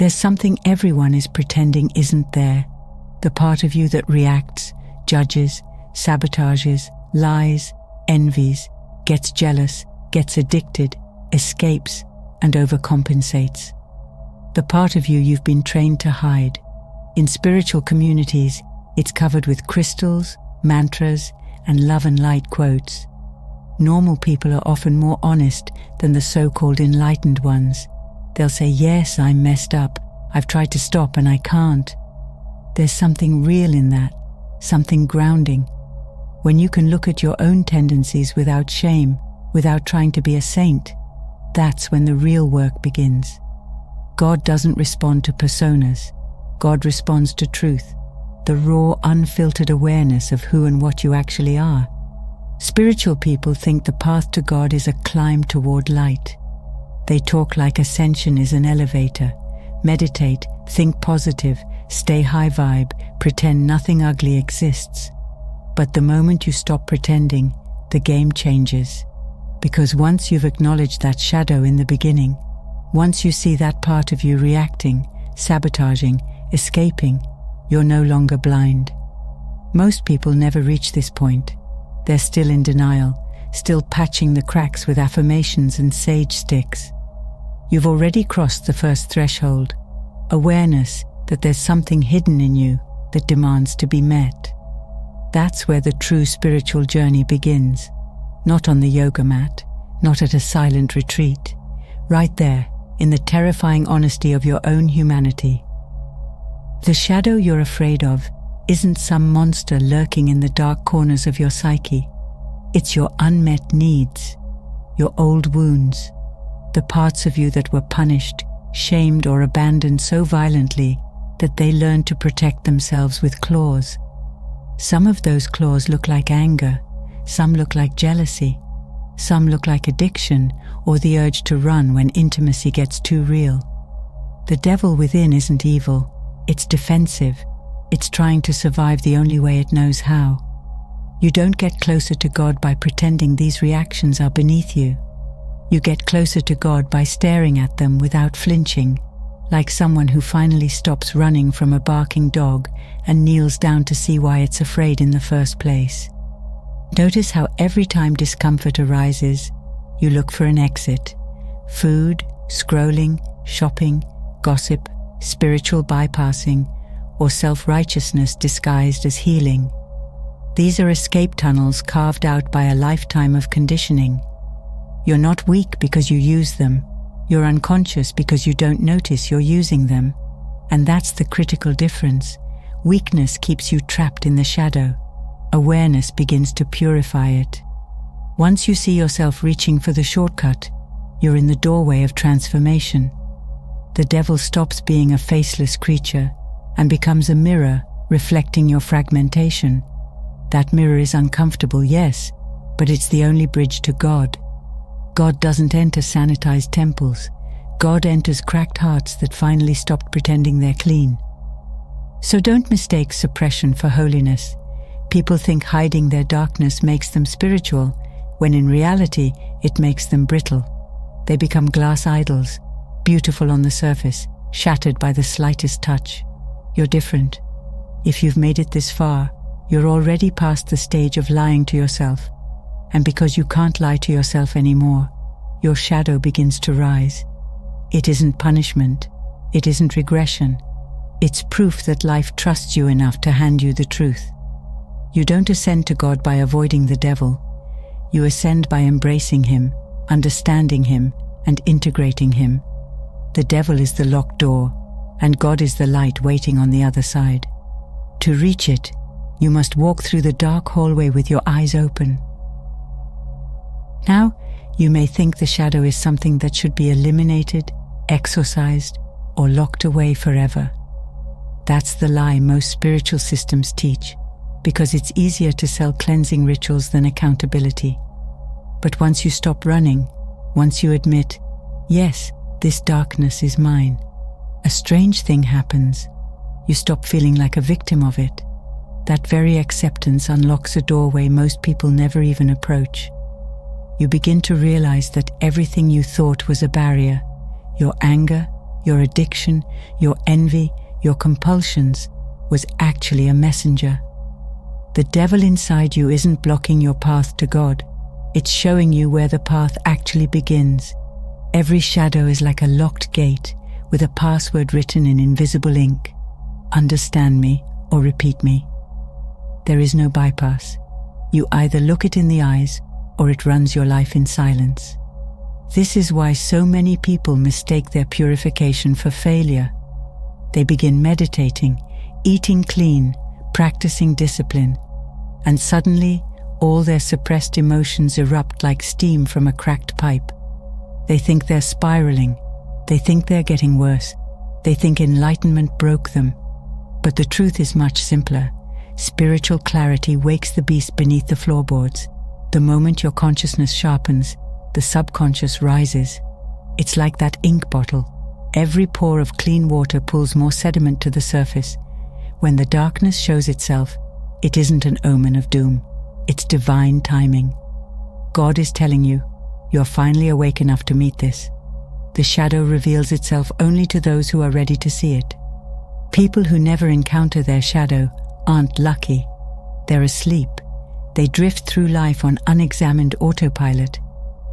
There's something everyone is pretending isn't there. The part of you that reacts, judges, sabotages, lies, envies, gets jealous, gets addicted, escapes, and overcompensates. The part of you you've been trained to hide. In spiritual communities, it's covered with crystals, mantras, and love and light quotes. Normal people are often more honest than the so-called enlightened ones. They'll say, yes, I'm messed up. I've tried to stop and I can't. There's something real in that, something grounding. When you can look at your own tendencies without shame, without trying to be a saint, that's when the real work begins. God doesn't respond to personas. God responds to truth, the raw, unfiltered awareness of who and what you actually are. Spiritual people think the path to God is a climb toward light. They talk like ascension is an elevator. Meditate, think positive, stay high vibe, pretend nothing ugly exists. But the moment you stop pretending, the game changes. Because once you've acknowledged that shadow in the beginning, once you see that part of you reacting, sabotaging, escaping, you're no longer blind. Most people never reach this point. They're still in denial, still patching the cracks with affirmations and sage sticks. You've already crossed the first threshold, awareness that there's something hidden in you that demands to be met. That's where the true spiritual journey begins, not on the yoga mat, not at a silent retreat, right there in the terrifying honesty of your own humanity. The shadow you're afraid of isn't some monster lurking in the dark corners of your psyche. It's your unmet needs, your old wounds, the parts of you that were punished, shamed, or abandoned so violently that they learned to protect themselves with claws. Some of those claws look like anger, some look like jealousy, some look like addiction or the urge to run when intimacy gets too real. The devil within isn't evil, it's defensive. It's trying to survive the only way it knows how. You don't get closer to God by pretending these reactions are beneath you. You get closer to God by staring at them without flinching, like someone who finally stops running from a barking dog and kneels down to see why it's afraid in the first place. Notice how every time discomfort arises, you look for an exit. Food, scrolling, shopping, gossip, spiritual bypassing, or self-righteousness disguised as healing. These are escape tunnels carved out by a lifetime of conditioning. You're not weak because you use them. You're unconscious because you don't notice you're using them. And that's the critical difference. Weakness keeps you trapped in the shadow. Awareness begins to purify it. Once you see yourself reaching for the shortcut, you're in the doorway of transformation. The devil stops being a faceless creature and becomes a mirror reflecting your fragmentation. That mirror is uncomfortable, yes, but it's the only bridge to God. God doesn't enter sanitized temples. God enters cracked hearts that finally stopped pretending they're clean. So don't mistake suppression for holiness. People think hiding their darkness makes them spiritual, when in reality it makes them brittle. They become glass idols, beautiful on the surface, shattered by the slightest touch. You're different. If you've made it this far, you're already past the stage of lying to yourself. And because you can't lie to yourself anymore, your shadow begins to rise. It isn't punishment. It isn't regression. It's proof that life trusts you enough to hand you the truth. You don't ascend to God by avoiding the devil. You ascend by embracing him, understanding him, and integrating him. The devil is the locked door, and God is the light waiting on the other side. To reach it, you must walk through the dark hallway with your eyes open. Now, you may think the shadow is something that should be eliminated, exorcised, or locked away forever. That's the lie most spiritual systems teach, because it's easier to sell cleansing rituals than accountability. But once you stop running, once you admit, yes, this darkness is mine, a strange thing happens. You stop feeling like a victim of it. That very acceptance unlocks a doorway most people never even approach. You begin to realize that everything you thought was a barrier, your anger, your addiction, your envy, your compulsions, was actually a messenger. The devil inside you isn't blocking your path to God. It's showing you where the path actually begins. Every shadow is like a locked gate with a password written in invisible ink. Understand me or repeat me. There is no bypass. You either look it in the eyes or it runs your life in silence. This is why so many people mistake their purification for failure. They begin meditating, eating clean, practicing discipline, and suddenly all their suppressed emotions erupt like steam from a cracked pipe. They think they're spiraling. They think they're getting worse. They think enlightenment broke them. But the truth is much simpler. Spiritual clarity wakes the beast beneath the floorboards. The moment your consciousness sharpens, the subconscious rises. It's like that ink bottle. Every pour of clean water pulls more sediment to the surface. When the darkness shows itself, it isn't an omen of doom. It's divine timing. God is telling you, you're finally awake enough to meet this. The shadow reveals itself only to those who are ready to see it. People who never encounter their shadow aren't lucky. They're asleep. They drift through life on unexamined autopilot.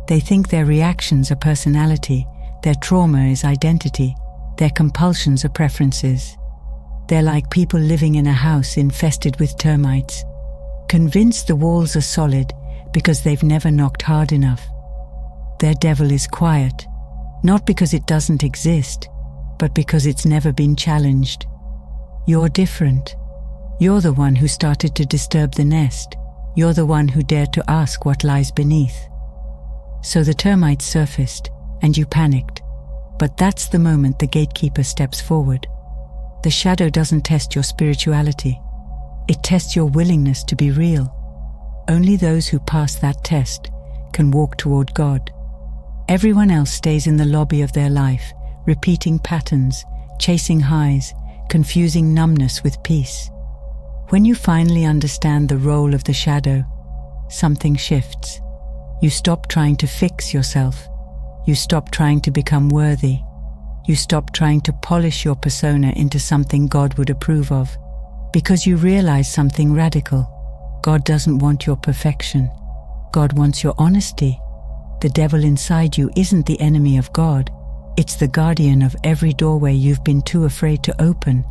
They think their reactions are personality, their trauma is identity, their compulsions are preferences. They're like people living in a house infested with termites, convinced the walls are solid because they've never knocked hard enough. Their devil is quiet, not because it doesn't exist, but because it's never been challenged. You're different. You're the one who started to disturb the nest. You're the one who dared to ask what lies beneath. So the termites surfaced, and you panicked. But that's the moment the gatekeeper steps forward. The shadow doesn't test your spirituality. It tests your willingness to be real. Only those who pass that test can walk toward God. Everyone else stays in the lobby of their life, repeating patterns, chasing highs, confusing numbness with peace. When you finally understand the role of the shadow, something shifts. You stop trying to fix yourself. You stop trying to become worthy. You stop trying to polish your persona into something God would approve of. Because you realize something radical. God doesn't want your perfection. God wants your honesty. The devil inside you isn't the enemy of God. It's the guardian of every doorway you've been too afraid to open.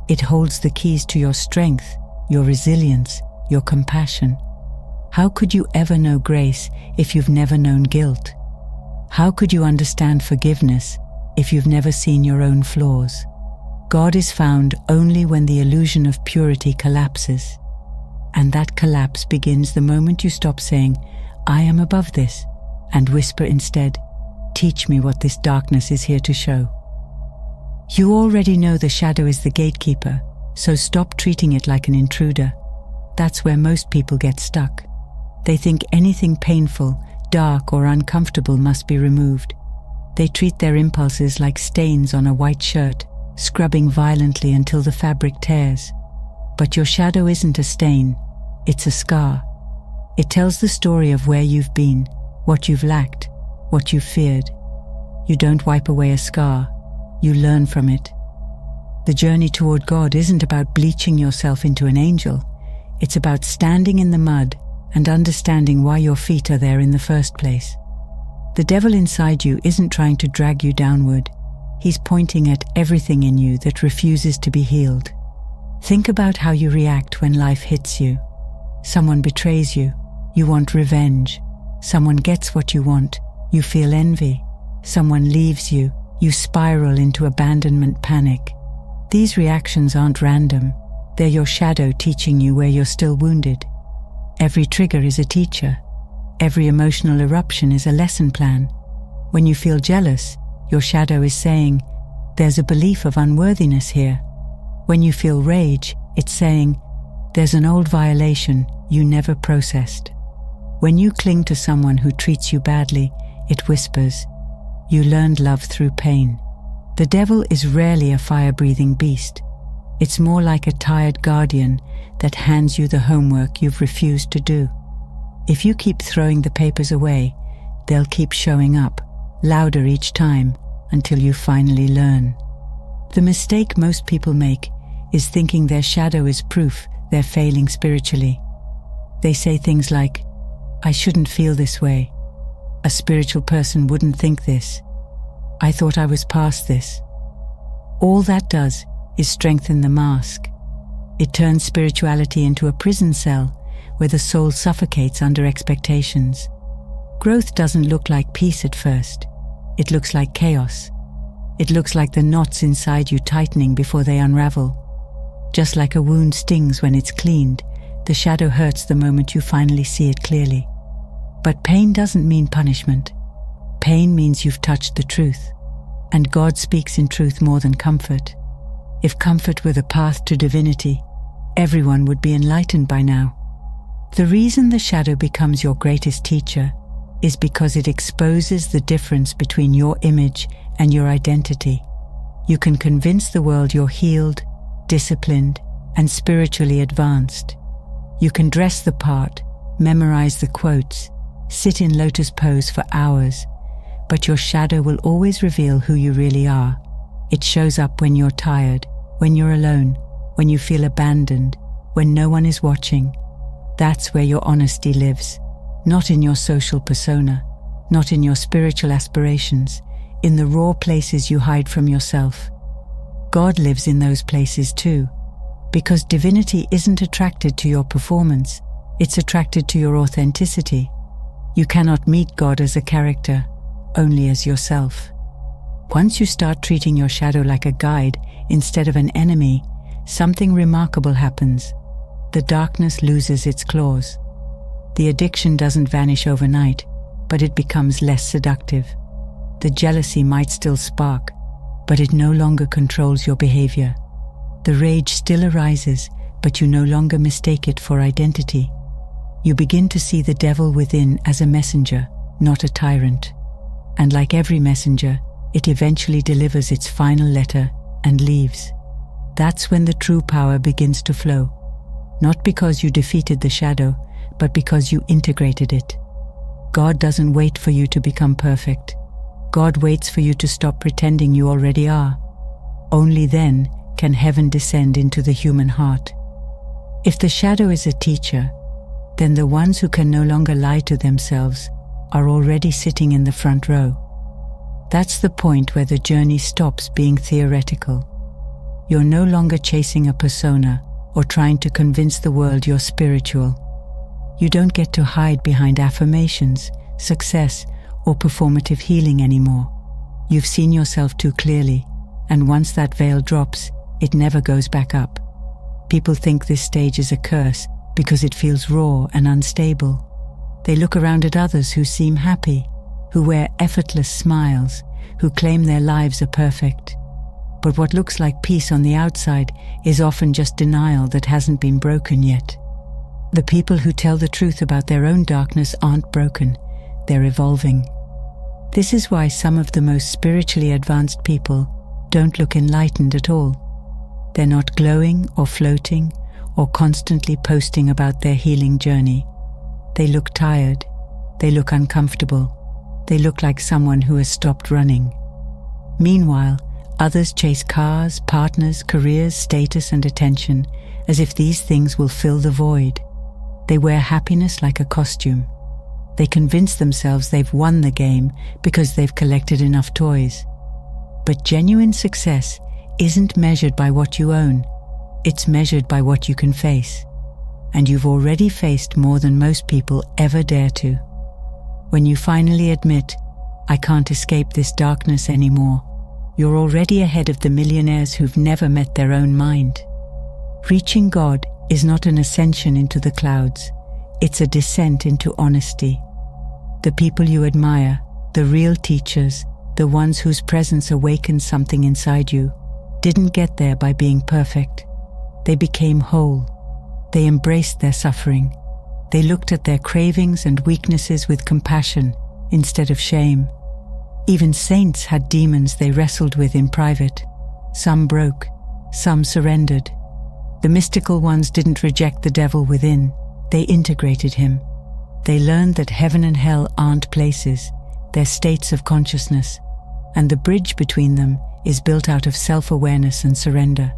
It holds the keys to your strength, your resilience, your compassion. How could you ever know grace if you've never known guilt? How could you understand forgiveness if you've never seen your own flaws? God is found only when the illusion of purity collapses. And that collapse begins the moment you stop saying, "I am above this," and whisper instead, "Teach me what this darkness is here to show." You already know the shadow is the gatekeeper, so stop treating it like an intruder. That's where most people get stuck. They think anything painful, dark, or uncomfortable must be removed. They treat their impulses like stains on a white shirt, scrubbing violently until the fabric tears. But your shadow isn't a stain, it's a scar. It tells the story of where you've been, what you've lacked, what you've feared. You don't wipe away a scar, you learn from it. The journey toward God isn't about bleaching yourself into an angel. It's about standing in the mud and understanding why your feet are there in the first place. The devil inside you isn't trying to drag you downward. He's pointing at everything in you that refuses to be healed. Think about how you react when life hits you. Someone betrays you, you want revenge. Someone gets what you want, you feel envy. Someone leaves you, you spiral into abandonment panic. These reactions aren't random. They're your shadow teaching you where you're still wounded. Every trigger is a teacher. Every emotional eruption is a lesson plan. When you feel jealous, your shadow is saying, "There's a belief of unworthiness here." When you feel rage, it's saying, "There's an old violation you never processed." When you cling to someone who treats you badly, it whispers, "You learned love through pain." The devil is rarely a fire-breathing beast. It's more like a tired guardian that hands you the homework you've refused to do. If you keep throwing the papers away, they'll keep showing up, louder each time, until you finally learn. The mistake most people make is thinking their shadow is proof they're failing spiritually. They say things like, "I shouldn't feel this way. A spiritual person wouldn't think this. I thought I was past this." All that does is strengthen the mask. It turns spirituality into a prison cell where the soul suffocates under expectations. Growth doesn't look like peace at first. It looks like chaos. It looks like the knots inside you tightening before they unravel. Just like a wound stings when it's cleaned, the shadow hurts the moment you finally see it clearly. But pain doesn't mean punishment. Pain means you've touched the truth. And God speaks in truth more than comfort. If comfort were the path to divinity, everyone would be enlightened by now. The reason the shadow becomes your greatest teacher is because it exposes the difference between your image and your identity. You can convince the world you're healed, disciplined, and spiritually advanced. You can dress the part, memorize the quotes, sit in lotus pose for hours, but your shadow will always reveal who you really are. It shows up when you're tired, when you're alone, when you feel abandoned, when no one is watching. That's where your honesty lives, not in your social persona, not in your spiritual aspirations, in the raw places you hide from yourself. God lives in those places too, because divinity isn't attracted to your performance, it's attracted to your authenticity. You cannot meet God as a character, only as yourself. Once you start treating your shadow like a guide instead of an enemy, something remarkable happens. The darkness loses its claws. The addiction doesn't vanish overnight, but it becomes less seductive. The jealousy might still spark, but it no longer controls your behavior. The rage still arises, but you no longer mistake it for identity. You begin to see the devil within as a messenger, not a tyrant. And like every messenger, it eventually delivers its final letter and leaves. That's when the true power begins to flow. Not because you defeated the shadow, but because you integrated it. God doesn't wait for you to become perfect. God waits for you to stop pretending you already are. Only then can heaven descend into the human heart. If the shadow is a teacher, then the ones who can no longer lie to themselves are already sitting in the front row. That's the point where the journey stops being theoretical. You're no longer chasing a persona or trying to convince the world you're spiritual. You don't get to hide behind affirmations, success, or performative healing anymore. You've seen yourself too clearly, and once that veil drops, it never goes back up. People think this stage is a curse because it feels raw and unstable. They look around at others who seem happy, who wear effortless smiles, who claim their lives are perfect. But what looks like peace on the outside is often just denial that hasn't been broken yet. The people who tell the truth about their own darkness aren't broken, they're evolving. This is why some of the most spiritually advanced people don't look enlightened at all. They're not glowing or floating or constantly posting about their healing journey. They look tired, they look uncomfortable, they look like someone who has stopped running. Meanwhile, others chase cars, partners, careers, status, and attention as if these things will fill the void. They wear happiness like a costume. They convince themselves they've won the game because they've collected enough toys. But genuine success isn't measured by what you own. It's measured by what you can face. And you've already faced more than most people ever dare to. When you finally admit, "I can't escape this darkness anymore," you're already ahead of the millionaires who've never met their own mind. Reaching God is not an ascension into the clouds, it's a descent into honesty. The people you admire, the real teachers, the ones whose presence awakens something inside you, didn't get there by being perfect. They became whole. They embraced their suffering. They looked at their cravings and weaknesses with compassion instead of shame. Even saints had demons they wrestled with in private. Some broke, some surrendered. The mystical ones didn't reject the devil within, they integrated him. They learned that heaven and hell aren't places, they're states of consciousness. and the bridge between them is built out of self-awareness and surrender.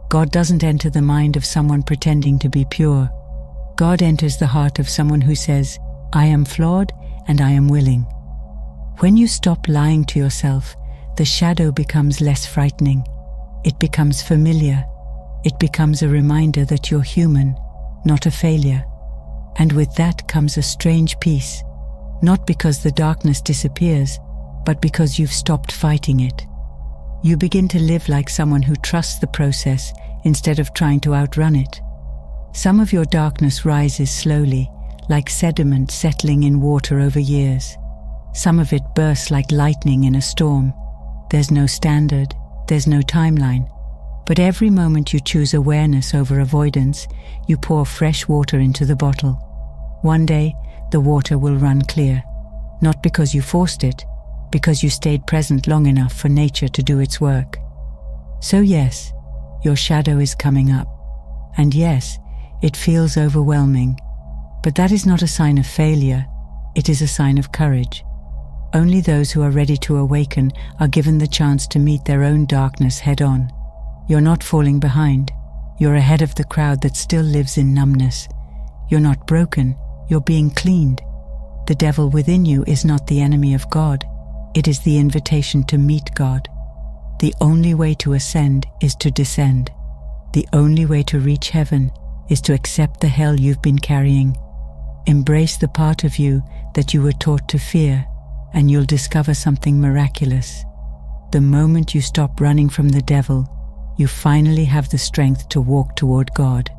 God doesn't enter the mind of someone pretending to be pure. God enters the heart of someone who says, "I am flawed and I am willing." When you stop lying to yourself, the shadow becomes less frightening. It becomes familiar. It becomes a reminder that you're human, not a failure. And with that comes a strange peace, not because the darkness disappears, but because you've stopped fighting it. You begin to live like someone who trusts the process instead of trying to outrun it. Some of your darkness rises slowly, like sediment settling in water over years. Some of it bursts like lightning in a storm. There's no standard, there's no timeline. But every moment you choose awareness over avoidance, you pour fresh water into the bottle. One day, the water will run clear. Not because you forced it, because you stayed present long enough for nature to do its work. So yes, your shadow is coming up. And yes, it feels overwhelming. But that is not a sign of failure, it is a sign of courage. Only those who are ready to awaken are given the chance to meet their own darkness head-on. You're not falling behind. You're ahead of the crowd that still lives in numbness. You're not broken. You're being cleaned. The devil within you is not the enemy of God. It is the invitation to meet God. The only way to ascend is to descend. The only way to reach heaven is to accept the hell you've been carrying. Embrace the part of you that you were taught to fear, and you'll discover something miraculous. The moment you stop running from the devil, you finally have the strength to walk toward God.